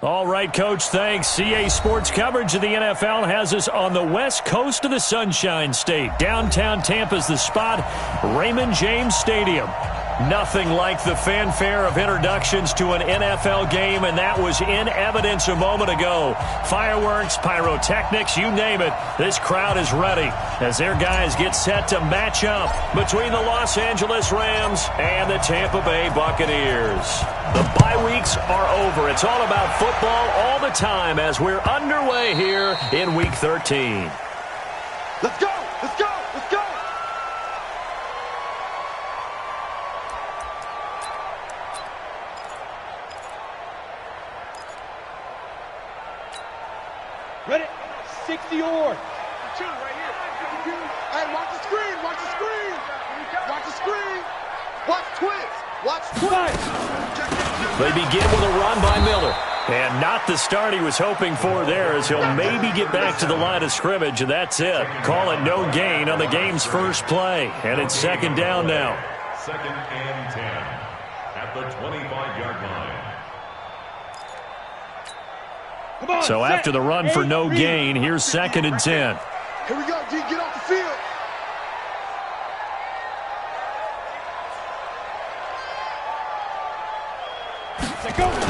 All right, Coach, thanks. CA Sports coverage of the NFL has us on the west coast of the Sunshine State. Downtown Tampa's the spot, Raymond James Stadium. Nothing like the fanfare of introductions to an NFL game, and that was in evidence a moment ago. Fireworks, pyrotechnics, you name it. This crowd is ready as their guys get set to match up between the Los Angeles Rams and the Tampa Bay Buccaneers. The bye weeks are over. It's all about football all the time as we're underway here in Week 13. Let's go! Let's go! Let's go! Ready? 60 or. Two right here. Hey, watch the screen. Watch the screen. Watch the screen. Watch twist. Watch twist. They begin with a run by Miller. And not the start he was hoping for there as he'll maybe get back to the line of scrimmage, and that's it. Call it no gain on the game's first play. And it's second down now. Second and 10 at the 25-yard line. So after the run for no gain, here's second and 10. Here we go, G. Get off the field.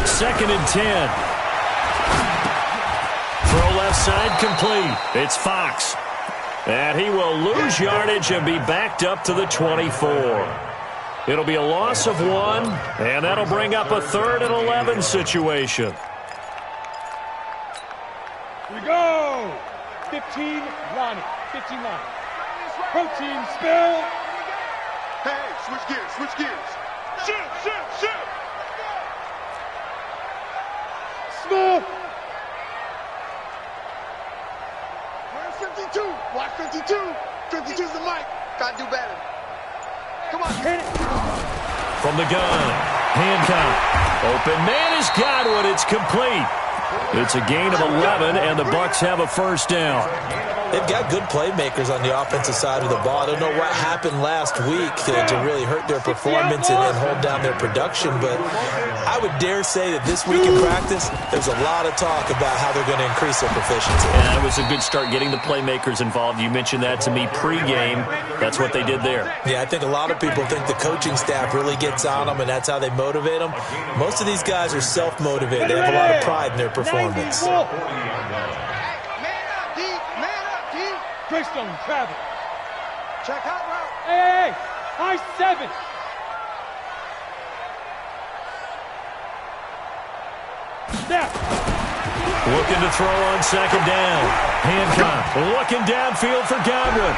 Second and 10. Throw left side complete. It's Fox. And he will lose yardage and be backed up to the 24. It'll be a loss of 1, and that'll bring up a 3rd and 11 situation. Here we go. 15, Ronnie. 15 line. Protein spill. Hey, switch gears, switch gears. Shoot, shoot, shoot. Small. Where's 52? Watch 52. 52's the mic. Gotta do better. Come on. Hit it. From the gun, Hancock. Open man has got one. It's complete. It's a gain of 11, and the Bucs have a first down. They've got good playmakers on the offensive side of the ball. I don't know what happened last week to really hurt their performance and then hold down their production, but I would dare say that this week in practice, there's a lot of talk about how they're going to increase their proficiency. And it was a good start getting the playmakers involved. You mentioned that to me pregame. That's what they did there. Yeah, I think a lot of people think the coaching staff really gets on them, and that's how they motivate them. Most of these guys are self-motivated. They have a lot of pride in their performance. Greystone, travel. Check hot route. Hey, high 7. Snap. Looking to throw on second down. Hancock looking downfield for Godwin.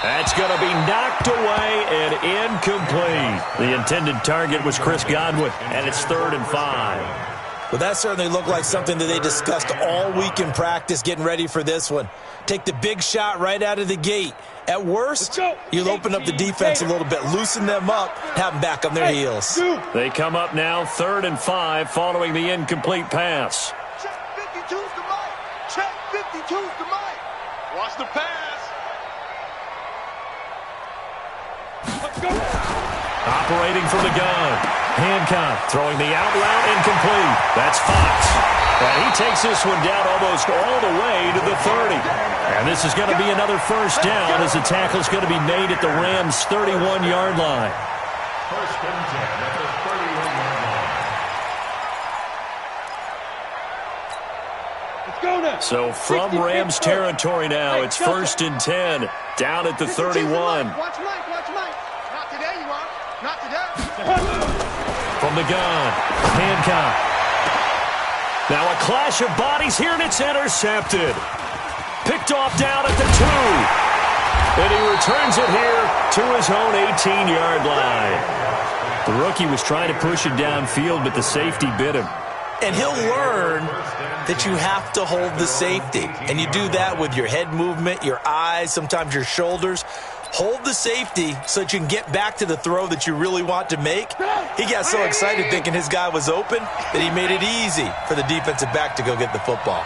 That's going to be knocked away and incomplete. The intended target was Chris Godwin, and it's 3rd and 5. Well, that certainly looked like something that they discussed all week in practice, getting ready for this one. Take the big shot right out of the gate. At worst, you'll open up the defense a little bit, loosen them up, have them back on their heels. They come up now 3rd and 5 following the incomplete pass. Check 52's the mic. Check 52's the mic. Watch the pass. Let's go. Operating from the gun. Hancock throwing the out route incomplete. That's Fox. And he takes this one down almost all the way to the 30. And this is going to be another first down as the tackle's going to be made at the Rams' 31-yard line. First and 10 at the 31-yard line. Let's go now. So from Rams territory now, it's 1st and 10 down at the 31. Watch Mike, watch Mike. Not today, you are. Not today. From the gun, Hancock. Now a clash of bodies here, and it's intercepted. Picked off down at the 2. And he returns it here to his own 18-yard line. The rookie was trying to push it downfield, but the safety bit him. And he'll learn that you have to hold the safety. And you do that with your head movement, your eyes, sometimes your shoulders. Hold the safety so that you can get back to the throw that you really want to make. He got so excited thinking his guy was open that he made it easy for the defensive back to go get the football.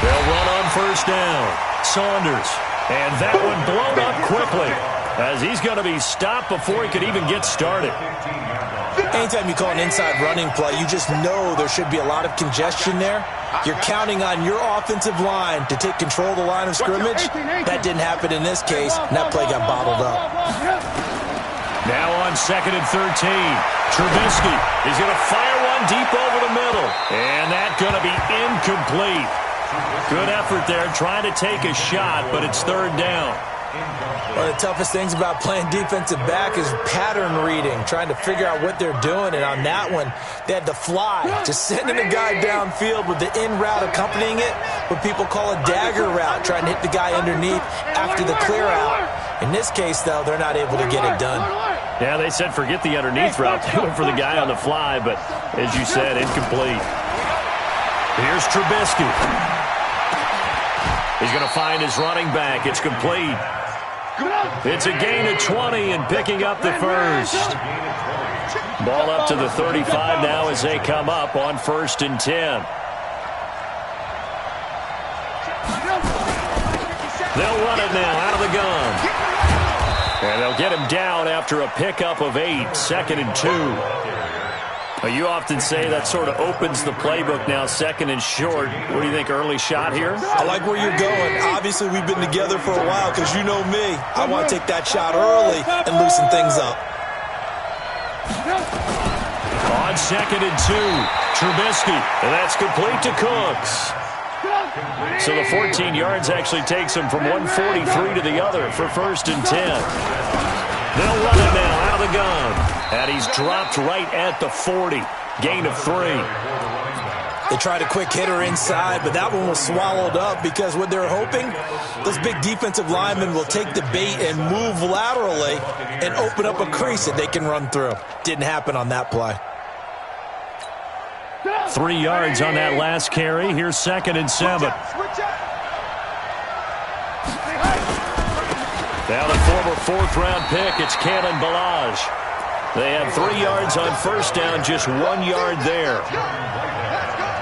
They'll run on first down. Saunders. And that one blown up quickly. as he's going to be stopped before he could even get started. Anytime you call an inside running play, you just know there should be a lot of congestion there. You're counting on your offensive line to take control of the line of scrimmage. That didn't happen in this case, and that play got bottled up. Now on 2nd and 13, Trubisky is going to fire one deep over the middle, and that's going to be incomplete. Good effort there, trying to take a shot, but it's 3rd down. One of the toughest things about playing defensive back is pattern reading, trying to figure out what they're doing. And on that one, they had to fly, just sending a guy downfield with the in route accompanying it, what people call a dagger route, trying to hit the guy underneath after the clear out. In this case, though, they're not able to get it done. Yeah, they said forget the underneath route. They went for the guy on the fly, but as you said, incomplete. Here's Trubisky. He's going to find his running back. It's complete. It's a gain of 20 and picking up the first. Ball up to the 35 now as they come up on 1st and 10. They'll run it now out of the gun. And they'll get him down after a pickup of 8, 2nd and 2. You often say that sort of opens the playbook now, 2nd and short. What do you think, early shot here? I like where you're going. Obviously, we've been together for a while because you know me. I want to take that shot early and loosen things up. On 2nd and 2, Trubisky, and that's complete to Cooks. So the 14 yards actually takes him from 143 to the other for 1st and 10. They'll run it now out of the gun. And he's dropped right at the 40. Gain of 3. They tried a quick hitter inside, but that one was swallowed up because what they're hoping, those big defensive linemen will take the bait and move laterally and open up a crease that they can run through. Didn't happen on that play. 3 yards on that last carry. Here's 2nd and 7. Now the former 4th-round pick, it's Kalen Ballage. They have 3 yards on 1st down, just 1 yard there.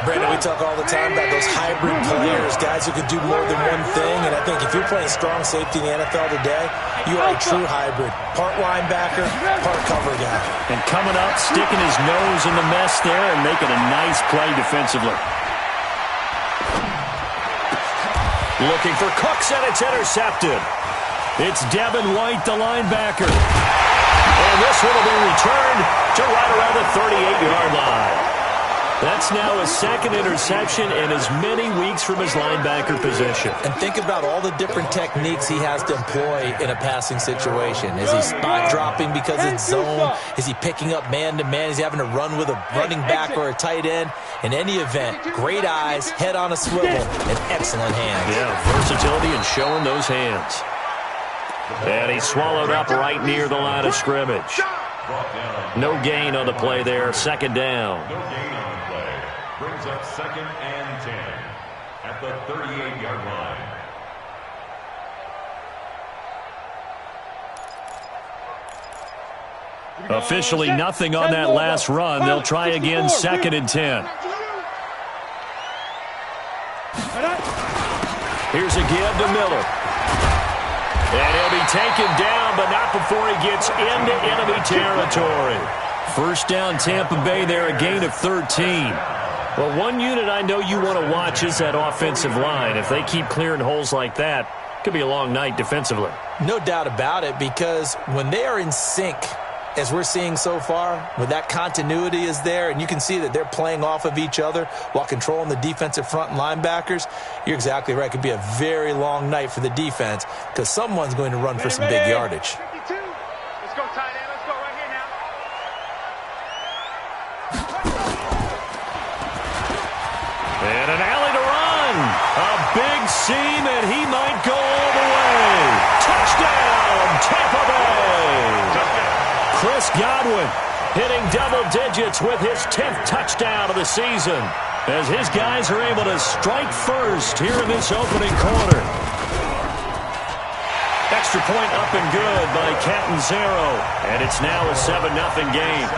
Brandon, we talk all the time about those hybrid players, guys who can do more than one thing, and I think if you're playing strong safety in the NFL today, you are a true hybrid. Part linebacker, part cover guy. And coming up, sticking his nose in the mess there and making a nice play defensively. Looking for Cooks, and it's intercepted. It's Devin White, the linebacker. And this one will be returned to right around the 38-yard line. That's now his 2nd interception in as many weeks from his linebacker position. And think about all the different techniques he has to employ in a passing situation. Is he spot dropping because it's zone? Is he picking up man-to-man? Is he having to run with a running back or a tight end? In any event, great eyes, head on a swivel, and excellent hands. Yeah, versatility and showing those hands. And he's swallowed up right near the line of scrimmage. No gain on the play there, 2nd down. No gain on the play. Brings up 2nd and 10 at the 38-yard line. Officially nothing on that last run. They'll try again, 2nd and 10. Here's a give to Miller. And he'll be taken down, but not before he gets into enemy territory. 1st down, Tampa Bay there, a gain of 13. Well, one unit I know you want to watch is that offensive line. If they keep clearing holes like that, it could be a long night defensively. No doubt about it, because when they are in sync, as we're seeing so far, when that continuity is there and you can see that they're playing off of each other while controlling the defensive front and linebackers, you're exactly right. It could be a very long night for the defense because someone's going to run for some big yardage. 52. Let's go, tight end. Let's go right here now. And an alley to run. A big seam, and he might go all the way. Touchdown, Tampa Bay. Chris Godwin hitting double digits with his 10th touchdown of the season as his guys are able to strike first here in this opening quarter. Extra point up and good by Catanzaro, and it's now a 7-0 game.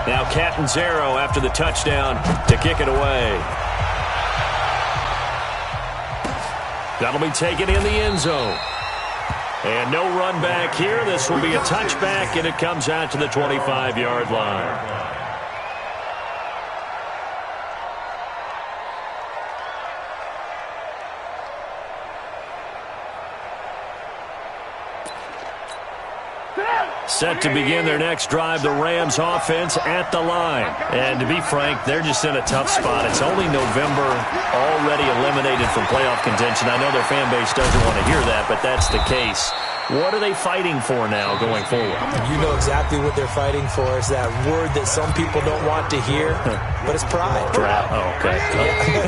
Now Titans arrow after the touchdown to kick it away. That'll be taken in the end zone. And no run back here. This will be a touchback, and it comes out to the 25-yard line. Set to begin their next drive, the Rams offense at the line. And to be frank, they're just in a tough spot. It's only November, already eliminated from playoff contention. I know their fan base doesn't want to hear that, but that's the case. What are they fighting for now going forward? You know exactly what they're fighting for. Is that word that some people don't want to hear, but it's pride. Draft. Oh, okay.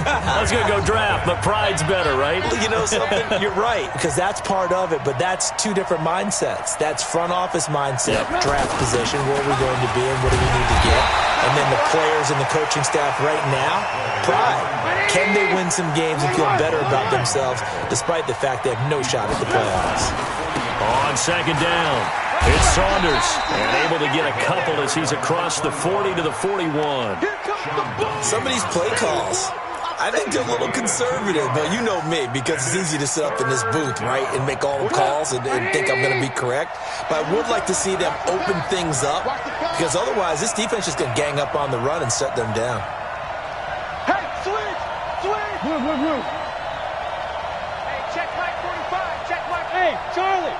I was going to go draft, but pride's better, right? You know something? You're right, because that's part of it, but that's two different mindsets. That's front office mindset, draft position, where are we going to be and what do we need to get? And then the players and the coaching staff right now, pride. Can they win some games and feel better about themselves despite the fact they have no shot at the playoffs? On second down, it's Saunders, and able to get a couple as he's across the 40 to the 41. Some of these play calls, I think they're a little conservative, but you know me, because it's easy to sit up in this booth, right, and make all the calls and think I'm going to be correct. But I would like to see them open things up, because otherwise this defense is going to gang up on the run and shut them down. Hey, switch! Move. Hey, check Mike 45. Check Mike. Hey, Charlie.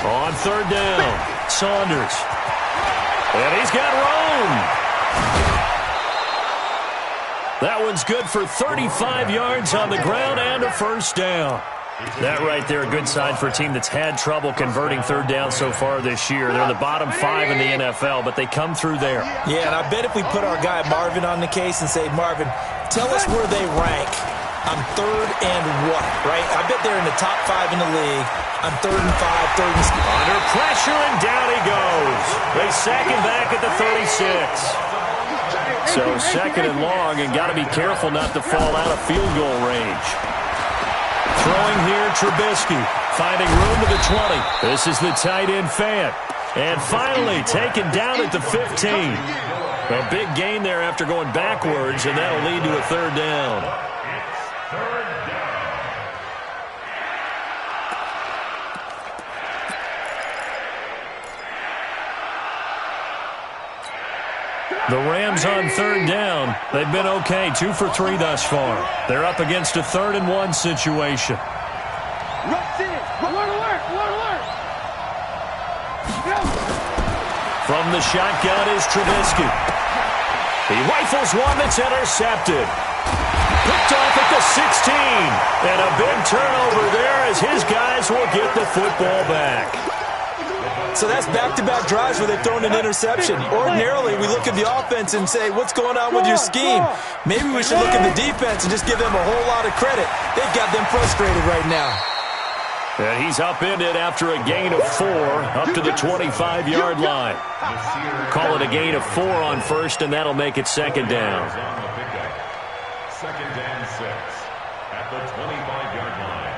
On third down, Saunders. And he's got Rome. That one's good for 35 yards on the ground and a first down. That right there, a good sign for a team that's had trouble converting third down so far this year. They're in the bottom 5 in the NFL, but they come through there. Yeah, and I bet if we put our guy Marvin on the case and say, Marvin, tell us where they rank on third and what, right? I bet they're in the top 5 in the league on third and 5, third and... Under pressure, and down he goes. They sack him back at the 36. So second and long, and got to be careful not to fall out of field goal range. Throwing here, Trubisky, finding room to the 20. This is the tight end, Fant. And finally taken down at the 15. A big gain there after going backwards, and that'll lead to a third down. The Rams on third down. They've been okay, 2 for 3 thus far. They're up against a 3rd and 1 situation. From the shotgun is Trubisky. He rifles one that's intercepted. Picked off at the 16. And a big turnover there as his guys will get the football back. So that's back-to-back drives where they've thrown an interception. Ordinarily, we look at the offense and say, what's going on with your scheme? Maybe we should look at the defense and just give them a whole lot of credit. They've got them frustrated right now. And he's upended after a gain of 4 up to the 25-yard line. Call it a gain of 4 on first, and that'll make it second down. Second and 6 at the 25-yard line.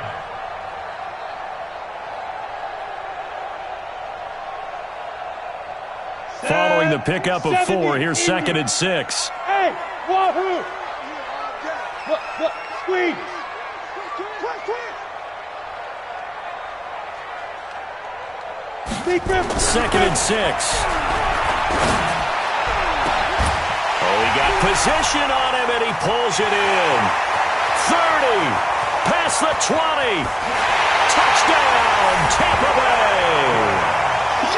Following the pickup of 4, here's second and 6. Hey, wahoo! What? Squeeze! Second and 6. Oh, he got position on him, and he pulls it in. 30, past the 20. Touchdown, Tampa Bay.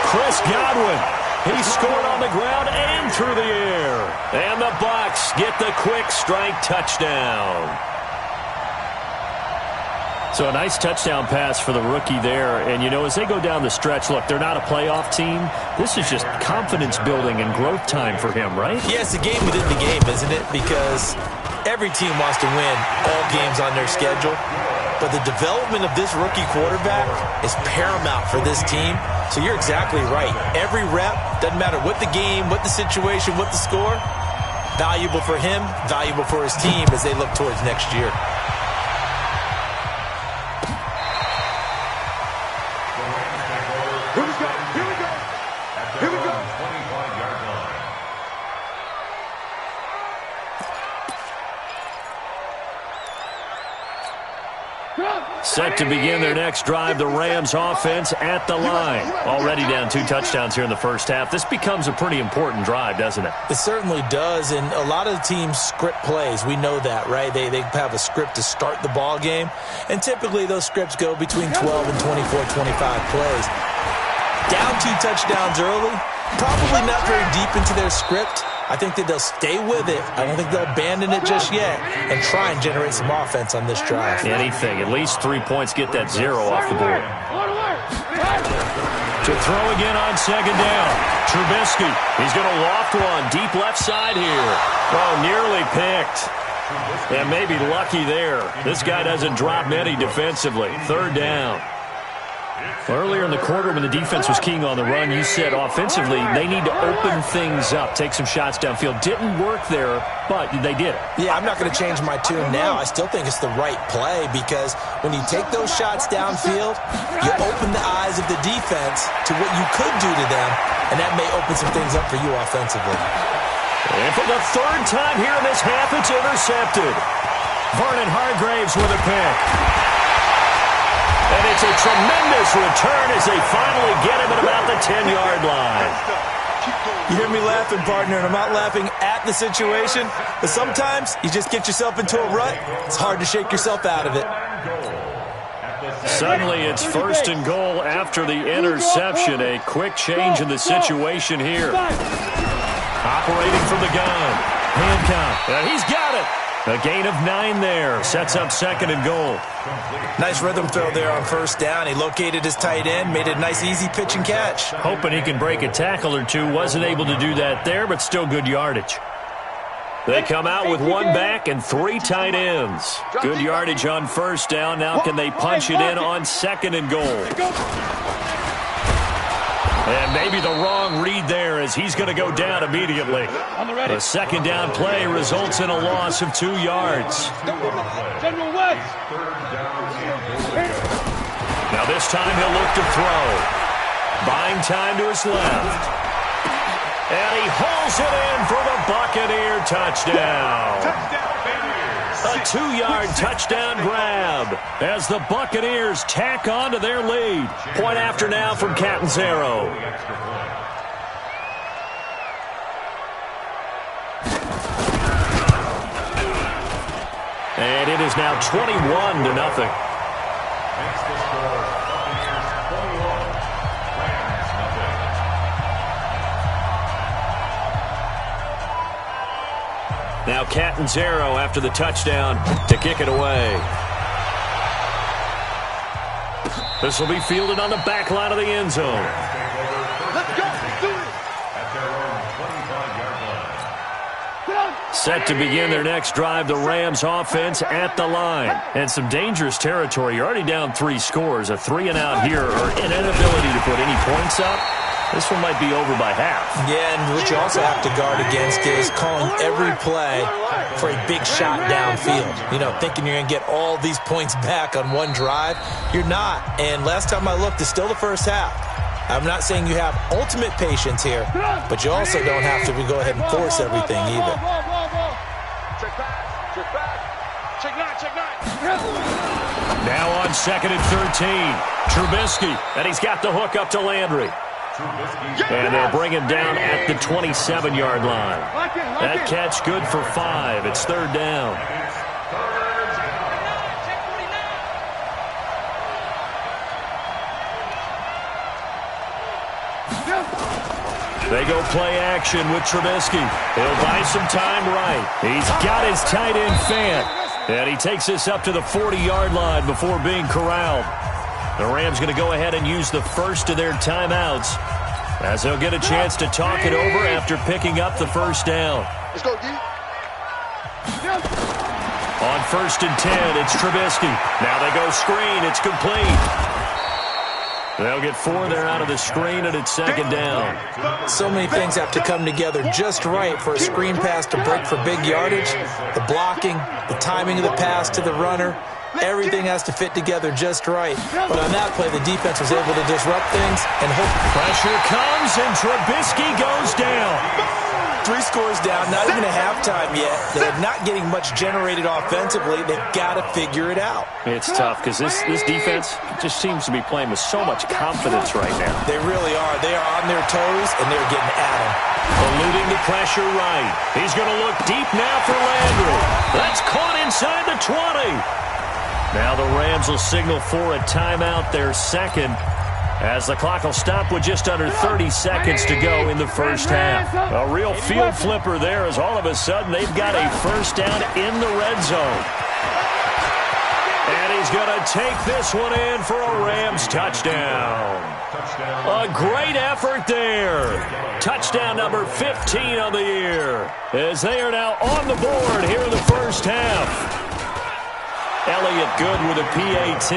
Chris Godwin. He scored on the ground and through the air. And the Bucs get the quick strike touchdown. So a nice touchdown pass for the rookie there. And, you know, as they go down the stretch, look, they're not a playoff team. This is just confidence building and growth time for him, right? Yeah, it's a game within the game, isn't it? Because every team wants to win all games on their schedule. But the development of this rookie quarterback is paramount for this team. So you're exactly right. Every rep, doesn't matter what the game, what the situation, what the score, valuable for him, valuable for his team as they look towards next year. Here we go. Set to begin their next drive, the Rams offense at the line. Already down 2 touchdowns here in the first half. This becomes a pretty important drive, doesn't it? It certainly does, and a lot of the teams script plays. We know that, right? They have a script to start the ball game, and typically those scripts go between 12 and 24, 25 plays. Down 2 touchdowns early, probably not very deep into their script. I think that they'll stay with it. I don't think they'll abandon it just yet and try and generate some offense on this drive. Anything. At least 3 points, get that 0 off the board. To throw again on second down. Trubisky. He's going to loft one deep left side here. Oh, nearly picked. And maybe lucky there. This guy doesn't drop many defensively. Third down. Earlier in the quarter when the defense was keying on the run, you said offensively they need to open things up, take some shots downfield. Didn't work there, but they did it. Yeah, I'm not going to change my tune now. I still think it's the right play because when you take those shots downfield, you open the eyes of the defense to what you could do to them, and that may open some things up for you offensively. And for the third time here in this half, it's intercepted. Vernon Hargreaves with a pick. And it's a tremendous return as they finally get him at about the 10-yard line. You hear me laughing, partner, and I'm not laughing at the situation, but sometimes you just get yourself into a rut. It's hard to shake yourself out of it. Suddenly it's 1st and goal after the interception. A quick change in the situation here. Operating from the gun. Hancock. And he's got it. A gain of 9 there. Sets up 2nd and goal. Nice rhythm throw there on 1st down. He located his tight end, made it a nice easy pitch and catch. Hoping he can break a tackle or two. Wasn't able to do that there, but still good yardage. They come out with 1 back and 3 tight ends. Good yardage on 1st down. Now can they punch it in on 2nd and goal? And maybe the wrong read there as he's going to go down immediately. The 2nd down play results in a loss of 2 yards. Now this time he'll look to throw. Buying time to his left. And he hauls it in for the Buccaneer touchdown. A 2-yard touchdown grab as the Buccaneers tack on to their lead. Point after now from Catanzaro. And it is now 21-0. Now Catanzaro after the touchdown to kick it away. This will be fielded on the back line of the end zone. Let's go. Do it. At their own 25-yard line. Set to begin their next drive, the Rams offense at the line. And some dangerous territory. You're already down 3 scores. A 3-and-out here or an inability to put any points up. This one might be over by half. Yeah, and what you also have to guard against is calling every play for a big shot downfield. You know, thinking you're going to get all these points back on one drive. You're not. And last time I looked, it's still the first half. I'm not saying you have ultimate patience here, but you also don't have to go ahead and force everything either. Check back. Check back. Check 9. Check 9. Now on 2nd and 13. Trubisky, and he's got the hook up to Landry. And they'll bring him down at the 27-yard line. That catch good for 5. It's 3rd down. They go play action with Trubisky. He'll buy some time right. He's got his tight end Fant. And he takes this up to the 40-yard line before being corralled. The Rams going to go ahead and use the first of their timeouts as they'll get a chance to talk it over after picking up the 1st down. Let's go, D. On 1st and 10, it's Trubisky. Now they go screen. It's complete. They'll get 4 there out of the screen, and it's 2nd down. So many things have to come together just right for a screen pass to break for big yardage. The blocking, the timing of the pass to the runner. Everything has to fit together just right. But on that play, the defense was able to disrupt things and hope. Pressure comes, and Trubisky goes down. 3 scores down, not even a halftime yet. They're not getting much generated offensively. They've got to figure it out. It's tough because this defense just seems to be playing with so much confidence right now. They really are. They are on their toes, and they're getting at them. Eluding the pressure right. He's going to look deep now for Landry. That's caught inside the 20. Now the Rams will signal for a timeout, their second, as the clock will stop with just under 30 seconds to go in the first half. A real field flipper there as all of a sudden they've got a first down in the red zone. And he's going to take this one in for a Rams touchdown. A great effort there. Touchdown number 15 on the year as they are now on the board here in the first half. Elliott good with a PAT,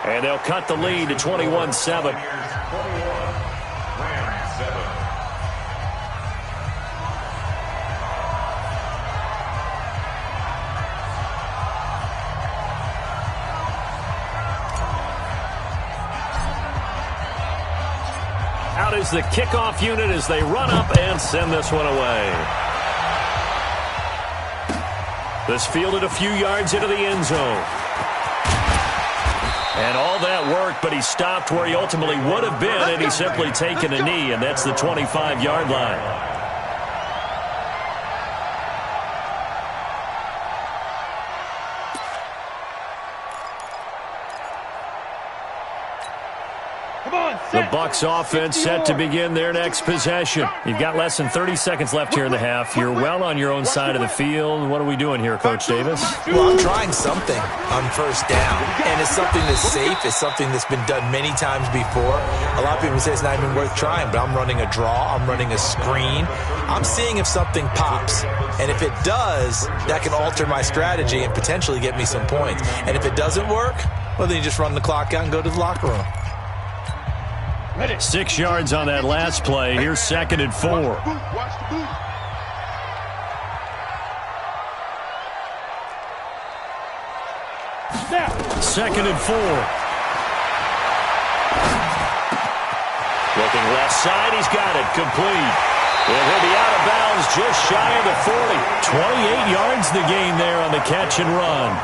and they'll cut the lead to 21-7. Out is the kickoff unit as they run up and send this one away. This fielded a few yards into the end zone. And all that worked, but he stopped where he ultimately would have been, and he's simply taken a knee, and that's the 25-yard line. The Bucs offense set to begin their next possession. You've got less than 30 seconds left here in the half. You're well on your own side of the field. What are we doing here, Coach Davis? Well, I'm trying something on first down, and it's something that's safe. It's something that's been done many times before. A lot of people say it's not even worth trying, but I'm running a draw. I'm running a screen. I'm seeing if something pops, and if it does, that can alter my strategy and potentially get me some points. And if it doesn't work, well, then you just run the clock out and go to the locker room. 6 yards on that last play. Here's 2nd and 4. Second and 4. Looking left side. He's got it. Complete. And he'll be out of bounds just shy of the 40. 28 yards the gain there on the catch and run.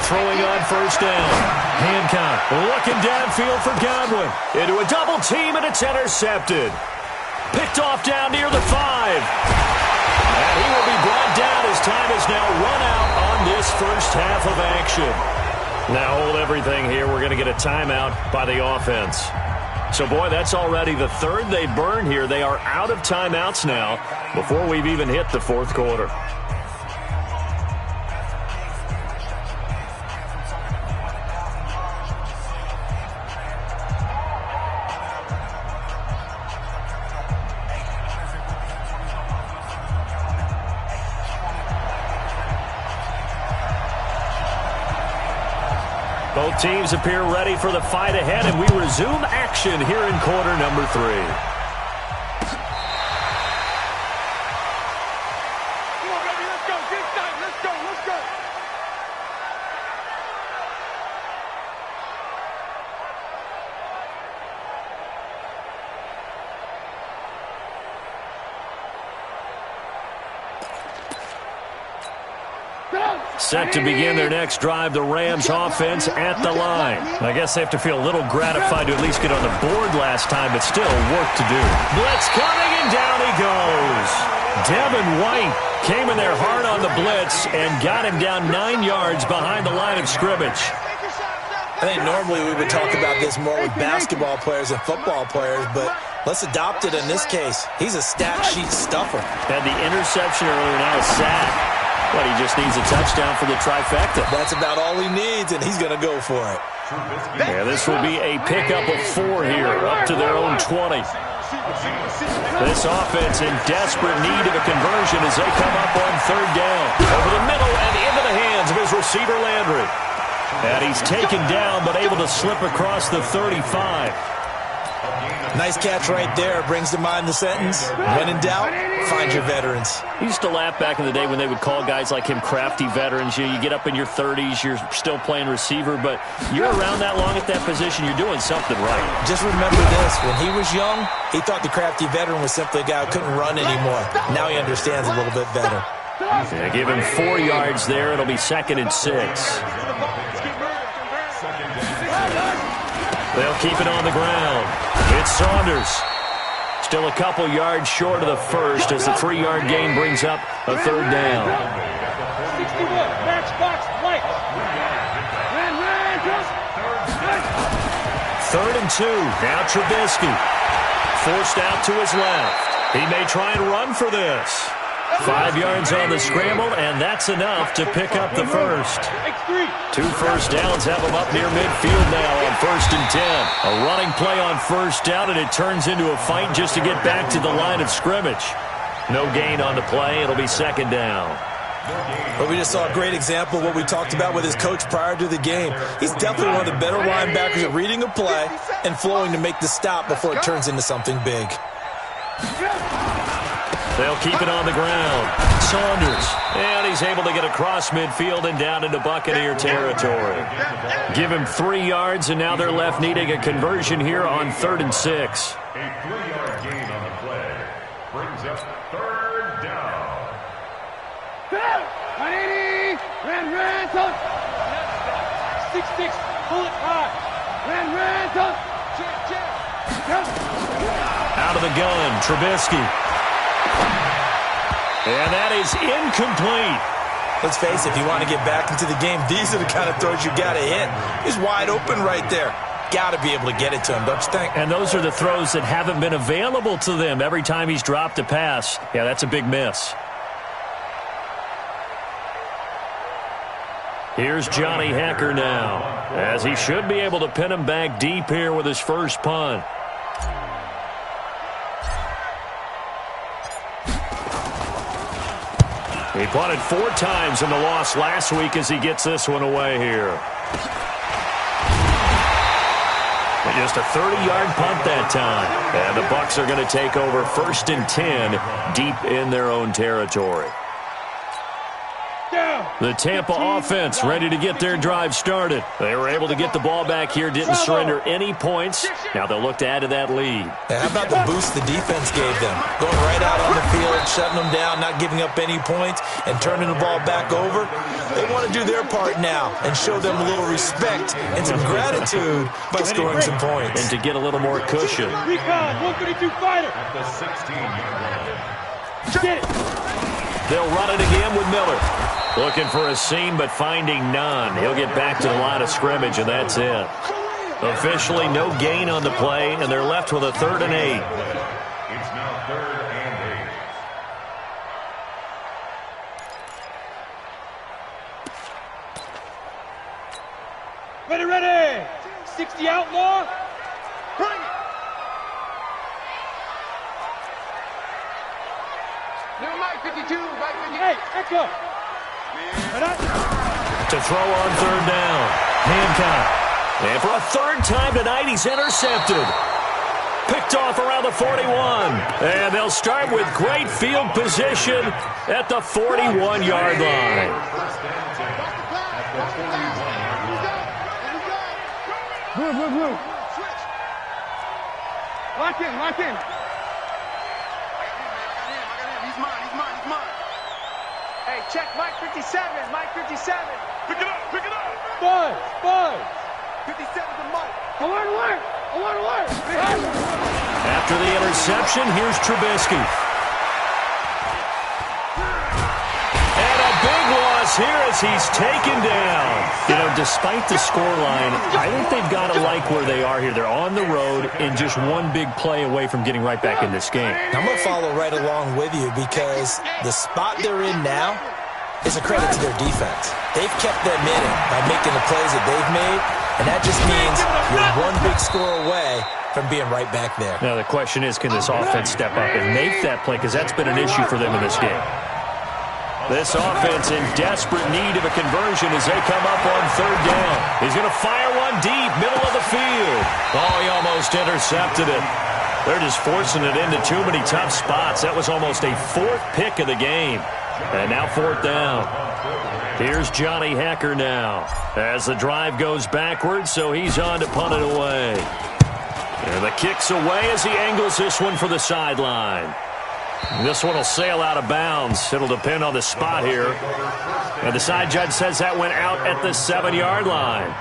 Throwing on first down. Hancock looking downfield for Godwin. Into a double team, and it's intercepted. Picked off down near the 5. And he will be brought down as time is now run out on this first half of action. Now hold everything here. We're going to get a timeout by the offense. So, boy, that's already the third they burn here. They are out of timeouts now before we've even hit the fourth quarter. Both teams appear ready for the fight ahead, and we resume action here in quarter number 3. Come on, baby, let's go. Get started. Let's go. Let's go. Set to begin their next drive, the Rams offense at the line. I guess they have to feel a little gratified to at least get on the board last time, but still work to do. Blitz coming, and down he goes. Devin White came in there hard on the blitz and got him down 9 yards behind the line of scrimmage. I think normally we would talk about this more with basketball players and football players, but let's adopt it in this case. He's a stat sheet stuffer. Had the interception earlier, now a sack. But he just needs a touchdown for the trifecta. That's about all he needs, and he's going to go for it. Yeah, this will be a pickup of 4 here, up to their own 20. This offense in desperate need of a conversion as they come up on third down. Over the middle and into the hands of his receiver, Landry. And he's taken down, but able to slip across the 35. Nice catch right there. Brings to mind the sentence, when in doubt, find your veterans. I used to laugh back in the day when they would call guys like him crafty veterans. You get up in your 30s, you're still playing receiver, but you're around that long at that position, you're doing something right. Just remember this. When he was young, he thought the crafty veteran was simply a guy who couldn't run anymore. Now he understands a little bit better. Yeah, give him 4 yards there. It'll be 2nd and 6. They'll keep it on the ground. It's Saunders. Still a couple yards short of the first as the 3-yard gain brings up a 3rd down. 61, matchbox light. Third and 2. Now Trubisky. Forced out to his left. He may try and run for this. 5 yards on the scramble, and that's enough to pick up the first. 2 first downs have him up near midfield now on 1st and 10. A running play on 1st down, and it turns into a fight just to get back to the line of scrimmage. No gain on the play. It'll be 2nd down. But we just saw a great example of what we talked about with his coach prior to the game. He's definitely one of the better linebackers at reading a play and flowing to make the stop before it turns into something big. They'll keep it on the ground. Saunders. And he's able to get across midfield and down into Buccaneer territory. Give him 3 yards, and now they're left needing a conversion here on 3rd and 6. A 3-yard gain on the play brings up 3rd down. 180, ran, touch. 6-6, pull it high. Ran, touch. Out of the gun, Trubisky. And that is incomplete. Let's face it, if you want to get back into the game, these are the kind of throws you got to hit. He's wide open right there. Got to be able to get it to him, don't you think? And those are the throws that haven't been available to them every time he's dropped a pass. Yeah, that's a big miss. Here's Johnny Hecker now, as he should be able to pin him back deep here with his first punt. He punted 4 times in the loss last week as he gets this one away here. And just a 30-yard punt that time. And the Bucs are going to take over 1st and 10 deep in their own territory. The Tampa offense ready to get their drive started. They were able to get the ball back here, didn't surrender any points. Now they'll look to add to that lead. And how about the boost the defense gave them? Going right out on the field, shutting them down, not giving up any points, and turning the ball back over. They want to do their part now and show them a little respect and some gratitude by scoring some points. And to get a little more cushion. Recon, 132 fighter. At the 16-yard line. Get it. They'll run it again with Miller. Looking for a seam, but finding none. He'll get back to the line of scrimmage, and that's it. Officially no gain on the play, and they're left with a 3rd and 8. It's now 3rd and 8. Ready. 60 outlaw. Bring it. New Mike 52, Mike 52. Hey, echo. To throw on 3rd down. Hancock. And for a 3rd time tonight, he's intercepted. Picked off around the 41. And they'll start with great field position at the 41-yard line. Blue. Lock in. I got him. He's mine. Hey, check Mike 57. Mike 57. Pick it up. Buzz. 57 to Mike. Alert. After the interception, here's Trubisky. And a big loss here as he's taken down. You know, despite the scoreline, I think they've got to like where they are here. They're on the road and just one big play away from getting right back in this game. I'm going to follow right along with you because the spot they're in now is a credit to their defense. They've kept them in it by making the plays that they've made, and that just means you're one big score away from being right back there. Now the question is, can this offense step up and make that play? Because that's been an issue for them in this game. This offense in desperate need of a conversion as they come up on 3rd down. He's going to fire one deep, middle of the field. Oh, he almost intercepted it. They're just forcing it into too many tough spots. That was almost a fourth pick of the game. And now fourth down. Here's Johnny Hacker now as the drive goes backwards, so he's on to punt it away. And the kick's away as he angles this one for the sideline. This one will sail out of bounds. It'll depend on the spot here. And the side judge says that went out at the 7-yard line.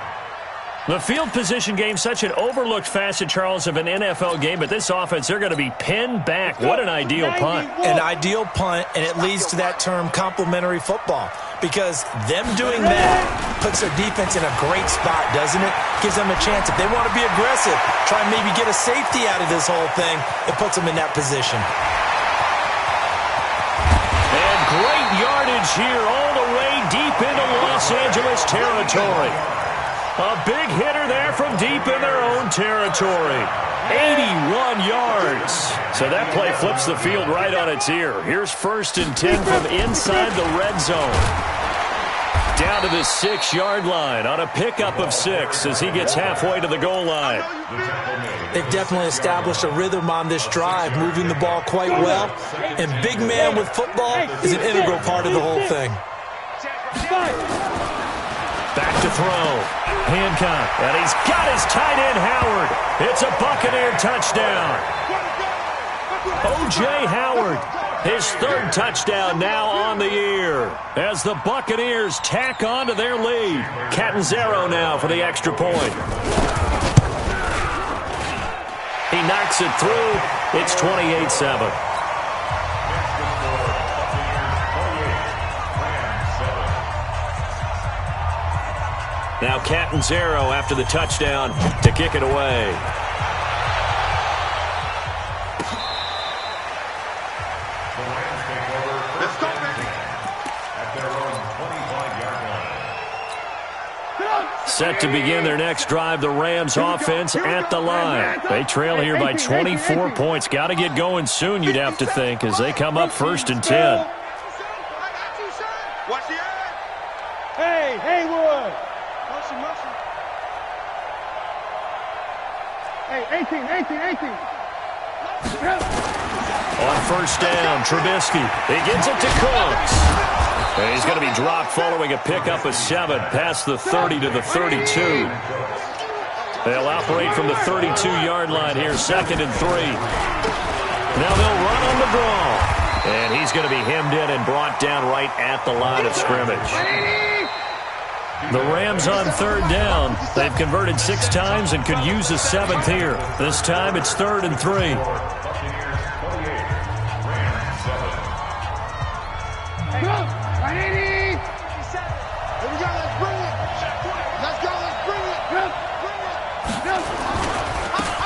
The field position game, such an overlooked facet, Charles, of an NFL game. But this offense, they're going to be pinned back. What an ideal punt. An ideal punt, and it leads to that term complementary football. Because them doing that puts their defense in a great spot, doesn't it? Gives them a chance. If they want to be aggressive, try and maybe get a safety out of this whole thing, it puts them in that position. And great yardage here all the way deep into Los Angeles territory. A big hitter there from deep in their own territory. 81 yards. So that play flips the field right on its ear. Here's 1st and 10 from inside the red zone. Down to the 6-yard line on a pickup of 6 as he gets halfway to the goal line. They've definitely established a rhythm on this drive, moving the ball quite well. And big man with football is an integral part of the whole thing. Back to throw. Hancock. And he's got his tight end, Howard. It's a Buccaneer touchdown. O.J. Howard, his 3rd touchdown now on the year as the Buccaneers tack on to their lead. Catanzaro now for the extra point. He knocks it through. It's 28-7. Now Catanzaro after the touchdown to kick it away. Set to begin their next drive, the Rams offense at the line. They trail here by 24 points. Got to get going soon, you'd have to think, as they come up 1st and 10. Hey, Haywood. Hey, 18. On 1st down, Trubisky. He gets it to Cooks. And he's going to be dropped following a pickup of 7 past the 30 to the 32. They'll operate from the 32-yard line here, 2nd and 3. Now they'll run on the draw. And he's going to be hemmed in and brought down right at the line of scrimmage. The Rams on 3rd down. They've converted 6 times and could use a 7th here. This time it's 3rd and 3.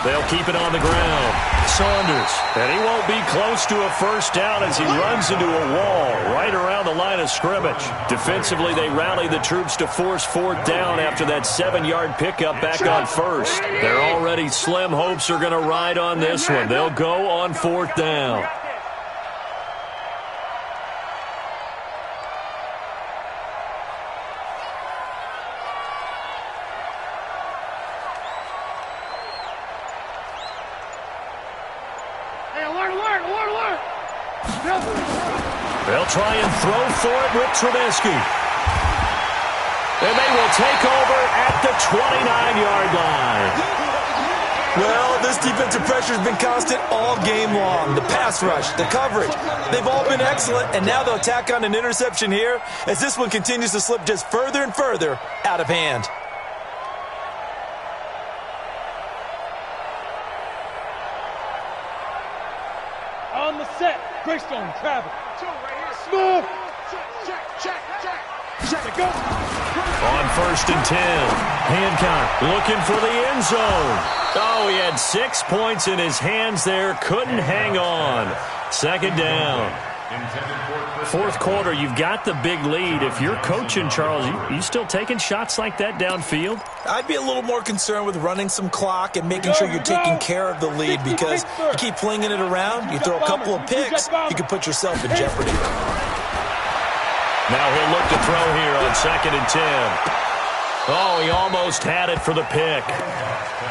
They'll keep it on the ground. Saunders, and he won't be close to a 1st down as he runs into a wall right around the line of scrimmage. Defensively, they rally the troops to force 4th down after that 7-yard pickup back on 1st. Their already slim hopes are going to ride on this one. They'll go on 4th down. They'll try and throw for it with Trubisky. And they will take over at the 29-yard line. Well, this defensive pressure has been constant all game long. The pass rush, the coverage, they've all been excellent, and now they'll tack on an interception here as this one continues to slip just further and further out of hand. On the set, Greystone travel. Smooth. Check. Go. On 1st and 10, Hancock looking for the end zone. Oh, he had 6 points in his hands there. Couldn't hang on. 2nd down. 4th quarter, you've got the big lead. If you're coaching, Charles, you still taking shots like that downfield? I'd be a little more concerned with running some clock and making sure you're taking care of the lead, because you keep flinging it around, you throw a couple of picks, you can put yourself in jeopardy. Now he'll look to throw here on 2nd and 10. Oh, he almost had it for the pick.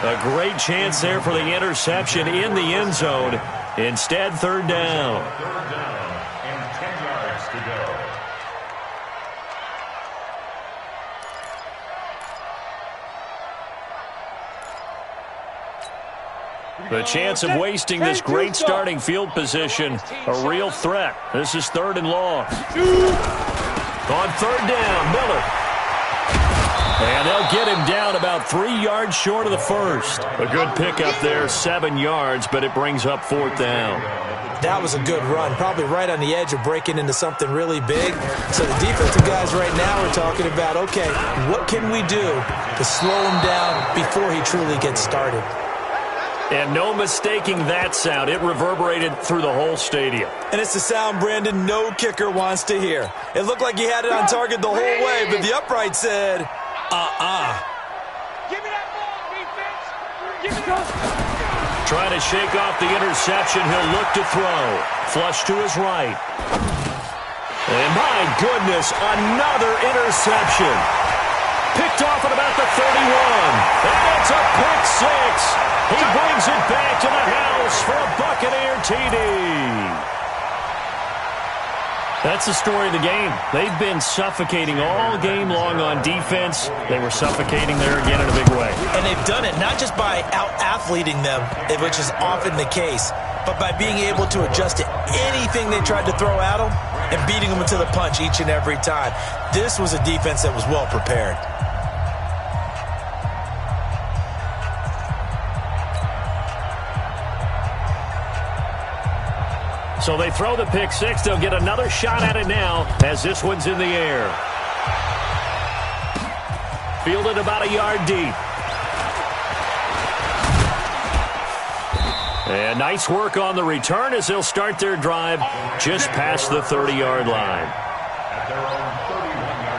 A great chance there for the interception in the end zone. Instead, third down. Third down and 10 yards to go. The chance of wasting this great starting field position, a real threat. This is third and long. On third down, Miller. And they'll get him down about 3 yards short of the first. A good pickup there, 7 yards, but it brings up fourth down. That was a good run, probably right on the edge of breaking into something really big. So the defensive guys right now are talking about, okay, what can we do to slow him down before he truly gets started? And no mistaking that sound. It reverberated through the whole stadium. And it's the sound, Brandon, no kicker wants to hear. It looked like he had it on target the whole way, but the upright said, Give me that ball, defense. Give me that. Trying to shake off the interception. He'll look to throw. Flush to his right. And my goodness, another interception. Picked off at about the 31. And it's a pick six. He brings it back to the house for a Buccaneer TD. That's the story of the game. They've been suffocating all game long on defense. They were suffocating there again in a big way. And they've done it not just by out-athleting them, which is often the case, but by being able to adjust to anything they tried to throw at them and beating them to the punch each and every time. This was a defense that was well prepared. So they throw the pick six. They'll get another shot at it now as this one's in the air. Fielded about a yard deep. And nice work on the return as they'll start their drive just past the 30-yard line. At their own 31-yard line.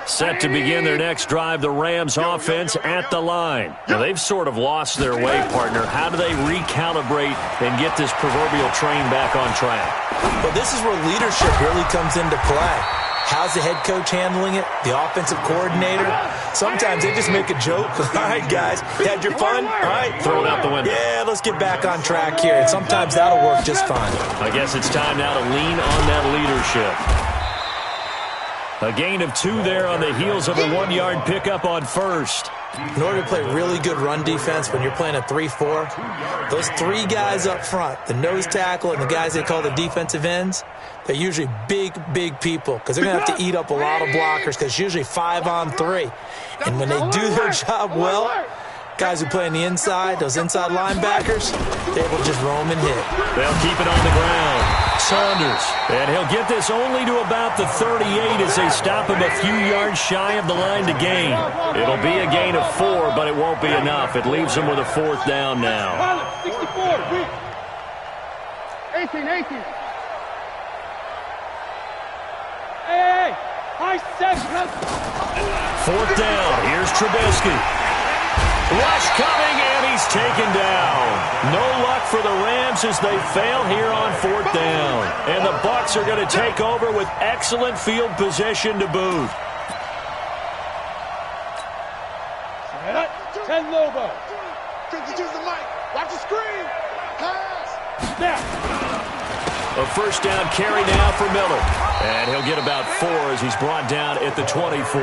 Set to begin their next drive, the Rams offense at the line. Now, they've sort of lost their way, partner. How do they recalibrate and get this proverbial train back on track? Well, this is where leadership really comes into play. How's the head coach handling it? The offensive coordinator? Sometimes they just make a joke. All right, guys, you had your fun? All right. Throw it out the window. Yeah, let's get back on track here. And sometimes that'll work just fine. I guess it's time now to lean on that leadership. A gain of 2 there on the heels of a 1-yard pickup on first. In order to play really good run defense when you're playing a 3-4, those 3 guys up front, the nose tackle and the guys they call the defensive ends, they're usually big, big people because they're going to have to eat up a lot of blockers because it's usually 5 on 3. And when they do their job well, guys who play on the inside, those inside linebackers, they will just roam and hit. They'll keep it on the ground. Saunders, and he'll get this only to about the 38 as they stop him a few yards shy of the line to gain. It'll be a gain of 4, but it won't be enough. It leaves him with a 4th down now. 64, 18. Hey, high 7. 4th down. Here's Trubisky. Rush coming, and he's taken down. No luck for the Rams as they fail here on 4th down. And the Bucs are going to take over with excellent field position to boot. 10 Lobo. 52's the mic. Watch the screen. Pass. Now. A 1st down carry now for Miller. And he'll get about 4 as he's brought down at the 24.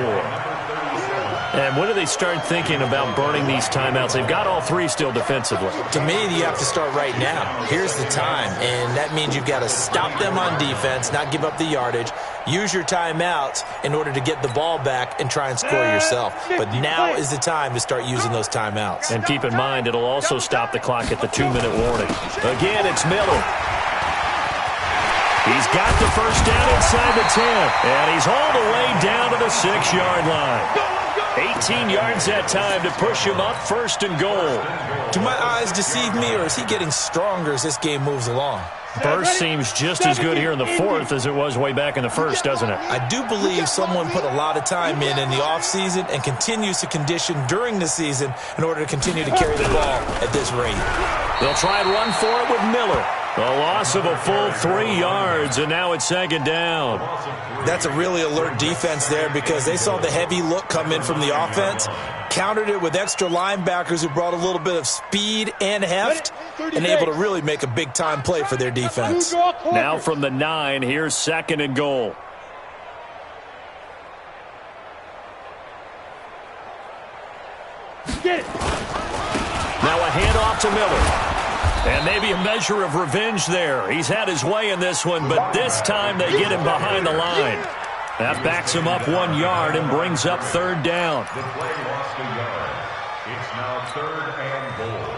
And when do they start thinking about burning these timeouts? They've got all 3 still defensively. To me, you have to start right now. Here's the time, and that means you've got to stop them on defense, not give up the yardage, use your timeouts in order to get the ball back and try and score yourself. But now is the time to start using those timeouts. And keep in mind, it'll also stop the clock at the 2-minute warning. Again, it's Miller. He's got the 1st down inside the 10, and he's all the way down to the 6-yard line. 18 yards that time to push him up 1st and goal. Do my eyes deceive me, or is he getting stronger as this game moves along? Burst seems just as good here in the 4th as it was way back in the 1st, doesn't it? I do believe someone put a lot of time in the offseason and continues to condition during the season in order to continue to carry the ball at this rate. They'll try and run for it with Miller. A loss of a full 3 yards, and now it's 2nd down. That's a really alert defense there because they saw the heavy look come in from the offense, countered it with extra linebackers who brought a little bit of speed and heft, and able to really make a big-time play for their defense. Now from the 9, here's 2nd and goal. Get it. Now a handoff to Miller. And maybe a measure of revenge there. He's had his way in this one, but this time they get him behind the line. That backs him up 1 yard and brings up 3rd down. The play lost a yard. It's now 3rd and goal.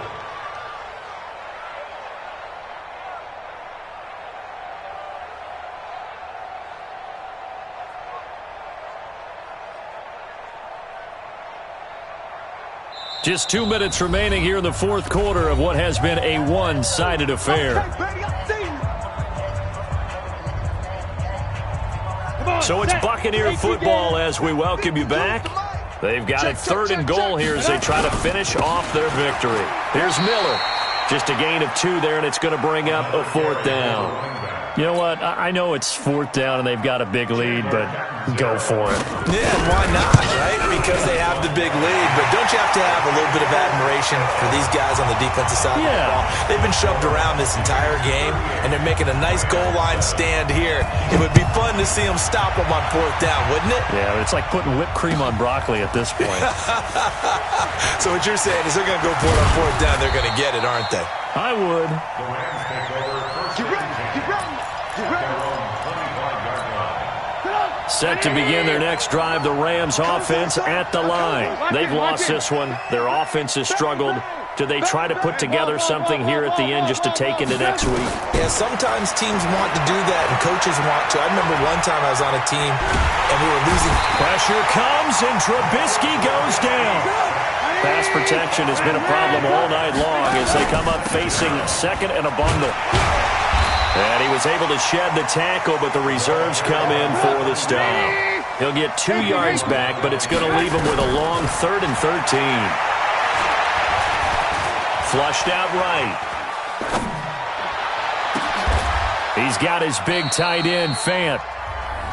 Just 2 minutes remaining here in the 4th quarter of what has been a one-sided affair. So it's Buccaneer football as we welcome you back. They've got it 3rd and goal here as they try to finish off their victory. Here's Miller. Just a gain of 2 there, and it's going to bring up a 4th down. You know what? I know it's 4th down and they've got a big lead, but go for it. Yeah, why not, right? Because they have the big lead. But don't you have to have a little bit of admiration for these guys on the defensive side of the ball? They've been shoved around this entire game, and they're making a nice goal line stand here. It would be fun to see them stop them on 4th down, wouldn't it? Yeah, but it's like putting whipped cream on broccoli at this point. So what you're saying is they're going to go for it on 4th down. They're going to get it, aren't they? I would. Set to begin their next drive, the Rams offense at the line. They've lost this one. Their offense has struggled. Do they try to put together something here at the end just to take into next week? Yeah, sometimes teams want to do that and coaches want to. I remember one time I was on a team and we were losing. Pressure comes and Trubisky goes down. Pass protection has been a problem all night long as they come up facing 2nd and a bundle. And he was able to shed the tackle, but the reserves come in for the stop. He'll get 2 yards back, but it's going to leave him with a long 3rd and 13. Flushed out right. He's got his big tight end, Fant.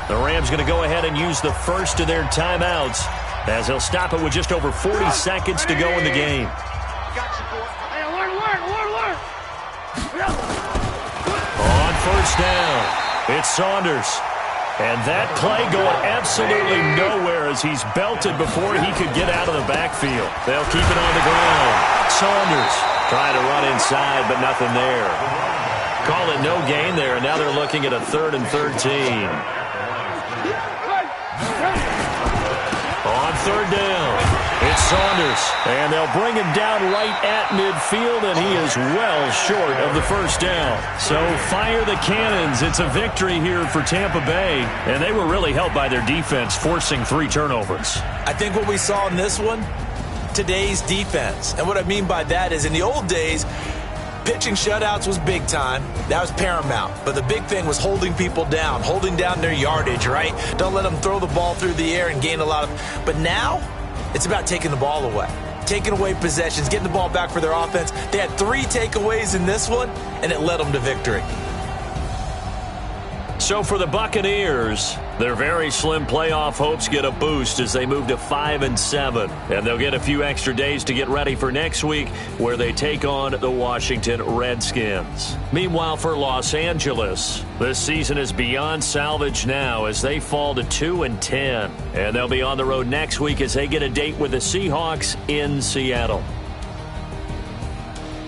The Rams going to go ahead and use the first of their timeouts as they'll stop it with just over 40 seconds to go in the game. Hey, alert. On 1st down, it's Saunders. And that play going absolutely nowhere as he's belted before he could get out of the backfield. They'll keep it on the ground. Saunders trying to run inside, but nothing there. Call it no gain there, and now they're looking at a 3rd and 13. On 3rd down, it's Saunders, and they'll bring him down right at midfield, and he is well short of the 1st down. So fire the cannons. It's a victory here for Tampa Bay, and they were really helped by their defense, forcing 3 turnovers. I think what we saw in this one, today's defense. And what I mean by that is in the old days, pitching shutouts was big time. That was paramount. But the big thing was holding people down, holding down their yardage, right? Don't let them throw the ball through the air and gain a lot of... But now, it's about taking the ball away. Taking away possessions, getting the ball back for their offense. They had 3 takeaways in this one, and it led them to victory. So for the Buccaneers, their very slim playoff hopes get a boost as they move to 5-7. And they'll get a few extra days to get ready for next week where they take on the Washington Redskins. Meanwhile, for Los Angeles, this season is beyond salvage now as they fall to 2-10. And they'll be on the road next week as they get a date with the Seahawks in Seattle.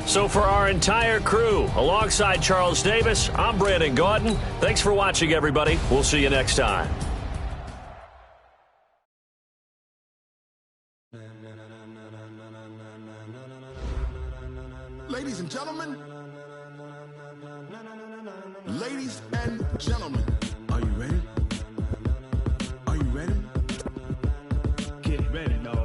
So for our entire crew, alongside Charles Davis, I'm Brandon Gaudin. Thanks for watching, everybody. We'll see you next time. Ladies and gentlemen, are you ready? Are you ready? Get ready, no.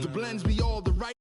The blends be all the right.